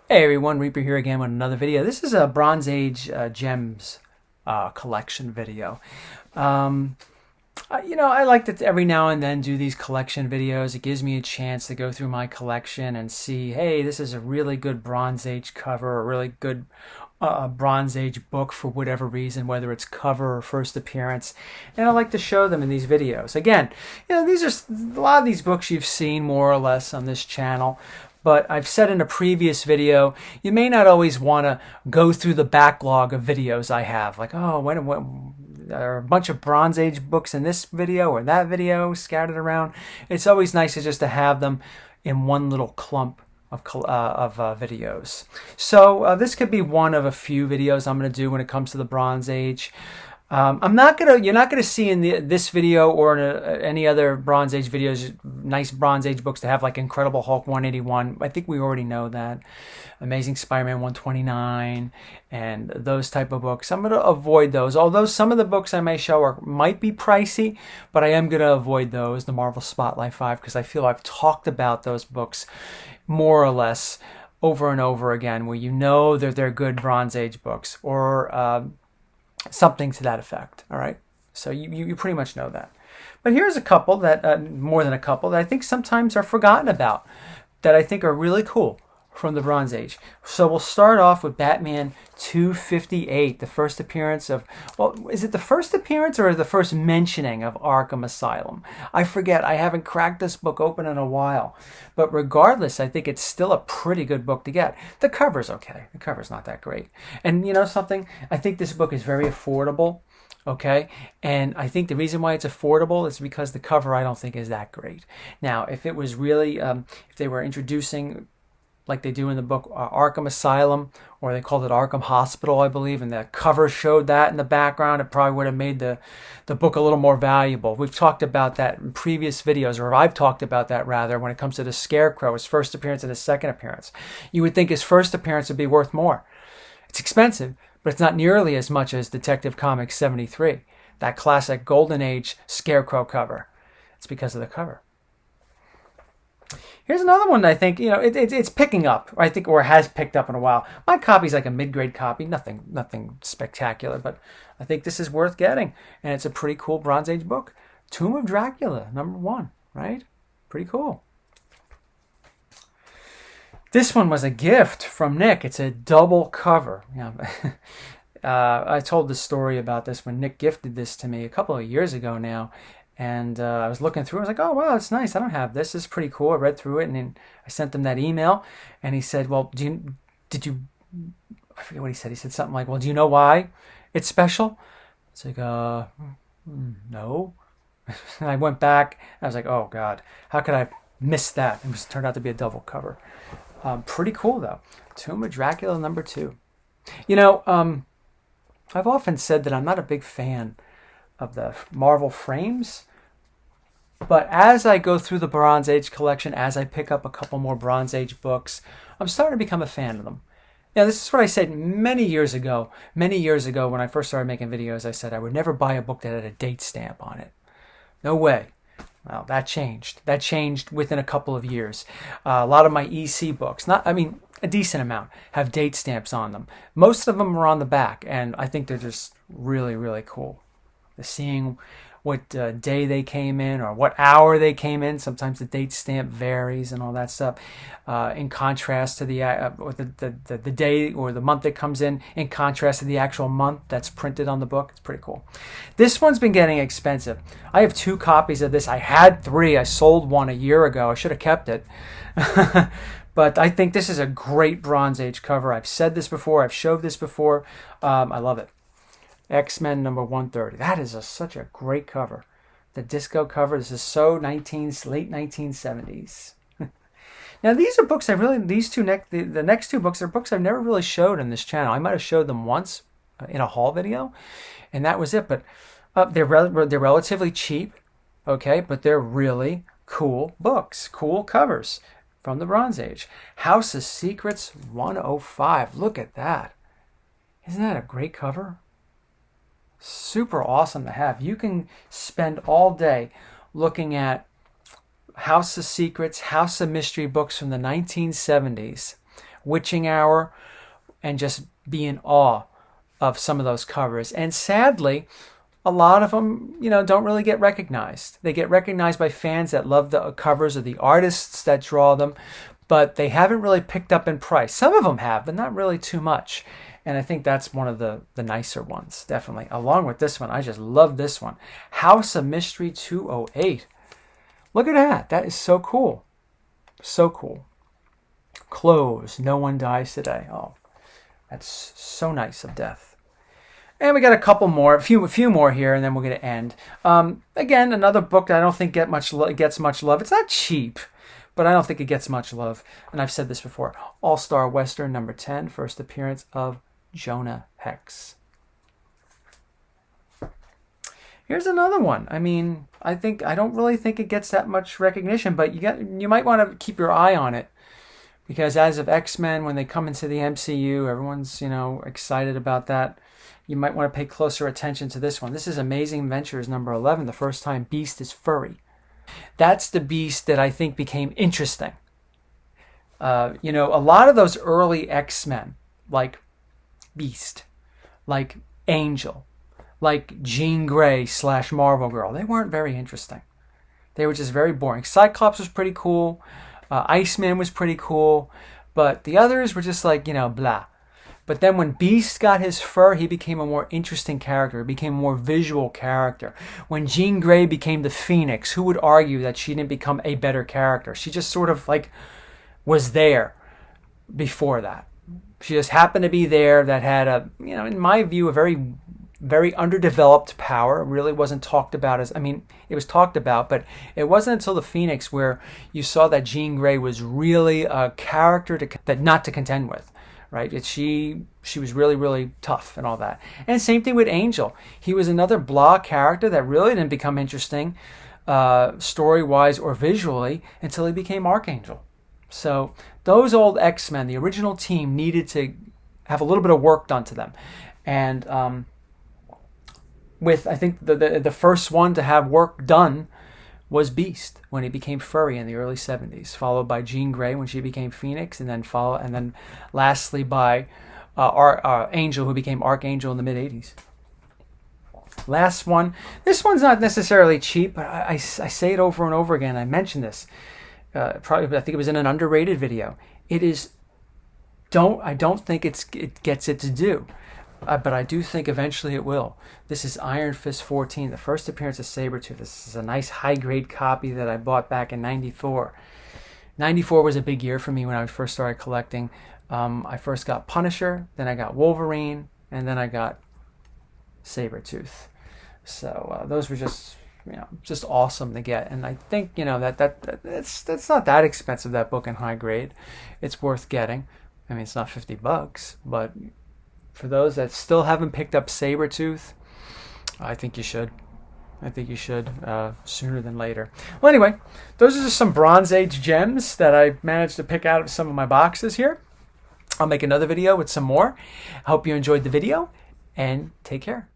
Hey everyone, Reaper here again with another video. This is a Bronze Age gems collection video. Um, I like to every now and then do these collection videos. It gives me a chance to go through my collection and see, hey, this is a really good Bronze Age cover, a really good Bronze Age book for whatever reason, whether it's cover or first appearance. And I like to show them in these videos. Again, these are a lot of these books you've seen more or less on this channel. But I've said in a previous video, you may not always want to go through the backlog of videos I have. Like, oh, when there are a bunch of Bronze Age books in this video or that video scattered around. It's always nice just to have them in one little clump of videos. So this could be one of a few videos I'm going to do when it comes to the Bronze Age. You're not gonna see in this video or in any other Bronze Age videos, nice Bronze Age books to have like Incredible Hulk 181. I think we already know that. Amazing Spider-Man 129 and those type of books. I'm gonna avoid those. Although some of the books I may show might be pricey, but I am gonna avoid those. The Marvel Spotlight 5, because I feel I've talked about those books more or less over and over again, where you know that they're good Bronze Age books, or something to that effect. All right, so you pretty much know that. But here's a couple that more than a couple that I think sometimes are forgotten about, that I think are really cool from the Bronze Age. So we'll start off with Batman 258, the first appearance of, well, is it the first appearance or the first mentioning of Arkham Asylum? I forget. I haven't cracked this book open in a while. But regardless, I think it's still a pretty good book to get. The cover's okay. The cover's not that great. And you know something? I think this book is very affordable. Okay, and I think the reason why it's affordable is because the cover I don't think is that great. Now, if it was really, if they were introducing, like they do in the book Arkham Asylum, or they called it Arkham Hospital, I believe, and the cover showed that in the background, it probably would have made the book a little more valuable. We've talked about that in previous videos, or I've talked about that rather, when it comes to the Scarecrow, his first appearance and his second appearance. You would think his first appearance would be worth more. It's expensive, but it's not nearly as much as Detective Comics 73, that classic Golden Age Scarecrow cover. It's because of the cover. Here's another one that I think, it's picking up, I think, or has picked up in a while. My copy's like a mid-grade copy, nothing spectacular, but I think this is worth getting, and it's a pretty cool Bronze Age book. Tomb of Dracula, #1, right? Pretty cool. This one was a gift from Nick. It's a double cover. I told the story about this when Nick gifted this to me a couple of years ago now. And I was looking through it. I was like, oh, wow, it's nice. I don't have this. This is pretty cool. I read through it, and then I sent him that email. And he said, well, did you, I forget what he said. He said something like, well, do you know why it's special? It's like, no. And I went back. I was like, oh, God, how could I miss that? It turned out to be a double cover. Pretty cool, though. Tomb of Dracula #2. I've often said that I'm not a big fan of the Marvel frames, but as I go through the Bronze Age collection, as I pick up a couple more Bronze Age books, I'm starting to become a fan of them. Now, this is what I said many years ago when I first started making videos. I said I would never buy a book that had a date stamp on it. No way. Well, that changed. That changed within a couple of years. A lot of my EC books, a decent amount, have date stamps on them. Most of them are on the back, and I think they're just really, really cool. Seeing what day they came in or what hour they came in. Sometimes the date stamp varies and all that stuff. In contrast to the day or the month it comes in contrast to the actual month that's printed on the book. It's pretty cool. This one's been getting expensive. I have 2 copies of this. I had 3. I sold one a year ago. I should have kept it. But I think this is a great Bronze Age cover. I've said this before. I've showed this before. I love it. X-Men #130. That is such a great cover. The disco cover. This is so late 1970s. Now these are books the next 2 books are books I've never really showed in this channel. I might have showed them once in a haul video, and that was it. But they're relatively cheap, okay, but they're really cool books, cool covers from the Bronze Age. House of Secrets 105. Look at that. Isn't that a great cover? Super awesome to have. You can spend all day looking at House of Secrets, House of Mystery books from the 1970s, Witching Hour, and just be in awe of some of those covers. And sadly, a lot of them, don't really get recognized. They get recognized by fans that love the covers or the artists that draw them, but they haven't really picked up in price. Some of them have, but not really too much. And I think that's one of the nicer ones, definitely. Along with this one, I just love this one. House of Mystery 208. Look at that. That is so cool. So cool. Close. No One Dies Today. Oh, that's so nice of Death. And we got a couple more, a few more here, and then we're going to end. Again, another book that I don't think gets much love. It's not cheap, but I don't think it gets much love. And I've said this before. All-Star Western number 10, first appearance of Jonah Hex. Here's another one. I mean, I don't really think it gets that much recognition, but you might want to keep your eye on it, because as of X-Men, when they come into the MCU, everyone's excited about that. You might want to pay closer attention to this one. This is Amazing Adventures number 11, the first time Beast is furry. That's the Beast that I think became interesting. A lot of those early X-Men, like Beast, like Angel, like Jean Grey / Marvel Girl, they weren't very interesting. They were just very boring. Cyclops was pretty cool. Iceman was pretty cool. But the others were just like, blah. But then when Beast got his fur, he became a more interesting character. He became a more visual character. When Jean Grey became the Phoenix, who would argue that she didn't become a better character? She just sort of was there before that. She just happened to be there. That had in my view, a very, very underdeveloped power. It really wasn't talked about it was talked about, but it wasn't until the Phoenix where you saw that Jean Grey was really a character that not to contend with. Right? She was really, really tough and all that. And same thing with Angel. He was another blah character that really didn't become interesting story-wise or visually until he became Archangel. So those old X-Men, the original team, needed to have a little bit of work done to them. And I think the first one to have work done was Beast when he became furry in the early 70s, followed by Jean Grey when she became Phoenix, and then lastly by Angel, who became Archangel in the mid 80s. Last one. This one's not necessarily cheap, but I say it over and over again. I mentioned this. I think it was in an underrated video. I don't think it gets its due. But I do think eventually it will. This is Iron Fist 14, the first appearance of Sabretooth. This is a nice high-grade copy that I bought back in 94. 94 was a big year for me when I first started collecting. I first got Punisher, then I got Wolverine, and then I got Sabretooth. So those were just awesome to get. And I think, that's not that expensive, that book in high grade. It's worth getting. I mean, it's not $50, but for those that still haven't picked up Sabretooth, I think you should. Sooner than later. Well, anyway, those are just some Bronze Age gems that I managed to pick out of some of my boxes here. I'll make another video with some more. I hope you enjoyed the video, and take care.